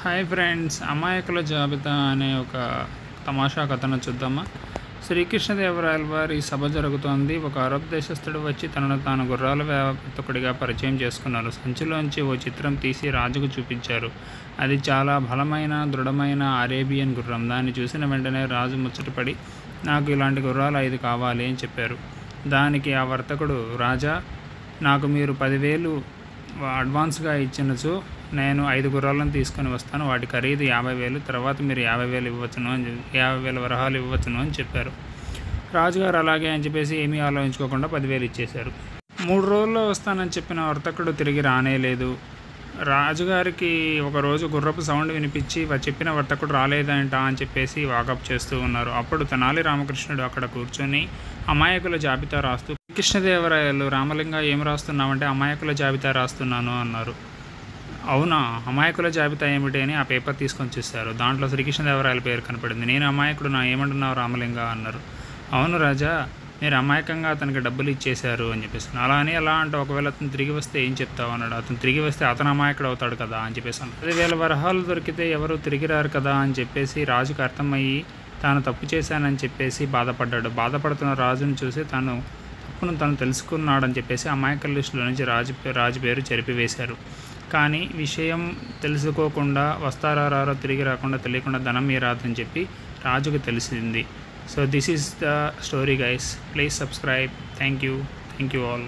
Hi friends, అమాయకుల జాబితా అనే ఒక తమాషా కథను చూద్దామా. శ్రీకృష్ణదేవరాయల వారి సభ జరుగుతోంది. ఒక అరబ్ దేశస్థుడు వచ్చి తనను తాను గుర్రాల వ్యాపారకుడిగా పరిచయం చేసుకున్నారు. సంచిలోంచి ఓ చిత్రం తీసి రాజుకు చూపించారు. అది చాలా బలమైన, దృఢమైన అరేబియన్ గుర్రం. దాన్ని చూసిన వెంటనే రాజు ముచ్చటపడి, నాకు ఇలాంటి గుర్రాలు 5 కావాలి అని చెప్పారు. దానికి ఆ వర్తకుడు, రాజా, నాకు మీరు 10,000 అడ్వాన్స్గా ఇచ్చినచో నేను 5 గుర్రాలను తీసుకొని వస్తాను. వాటి ఖరీదు 50,000. తర్వాత మీరు 50,000 ఇవ్వచ్చును అని 50,000 వరహాలు ఇవ్వచ్చును అని చెప్పారు. రాజుగారు అలాగే అని చెప్పేసి ఏమీ ఆలోచించుకోకుండా 10,000 ఇచ్చేశారు. 3 రోజుల్లో వస్తానని చెప్పిన వర్తకుడు తిరిగి రానేలేదు. రాజుగారికి ఒకరోజు గుర్రపు సౌండ్ వినిపించి చెప్పిన వర్తకుడు రాలేదంట అని చెప్పేసి వాకప్ చేస్తూ ఉన్నారు. అప్పుడు తెనాలి రామకృష్ణుడు అక్కడ కూర్చొని అమాయకుల జాబితా రాస్తూ, కృష్ణదేవరాయలు, రామలింగ ఏం రాస్తున్నావంటే అమాయకుల జాబితా రాస్తున్నాను అన్నారు. అవునా, అమాయకుల జాబితా ఏమిటి అని ఆ పేపర్ తీసుకొని చూశారు. దాంట్లో శ్రీకృష్ణదేవరాయల పేరు కనపడింది. నేను అమాయకుడు, నా ఏమంటున్నావు రామలింగ అన్నారు. అవును రాజా, మీరు అమాయకంగా అతనికి డబ్బులు ఇచ్చేశారు అని చెప్పేసి. అలా అని ఎలా అంటే, ఒకవేళ అతను తిరిగి వస్తే ఏం చెప్తావు అన్నాడు. అతను తిరిగి వస్తే అతను అమాయకుడు అవుతాడు కదా అని చెప్పేసి. 10,000 వరహాలు దొరికితే ఎవరు తిరిగి రారు కదా అని చెప్పేసి రాజుకు అర్థమయ్యి తాను తప్పు చేశానని చెప్పేసి బాధపడ్డాడు. బాధపడుతున్న రాజును చూసి తను తెలుసుకున్నాడని చెప్పేసి అమాయకుల లిస్టులో నుంచి రాజు పేరు చెరిపివేశారు. కానీ విషయం తెలుసుకోకుండా, వస్తారో రారో తిరిగి రాకుండా, తెలియకుండా ధనం మీరాదని చెప్పి రాజుకు తెలిసింది. So this is the story guys. Please subscribe. Thank you all.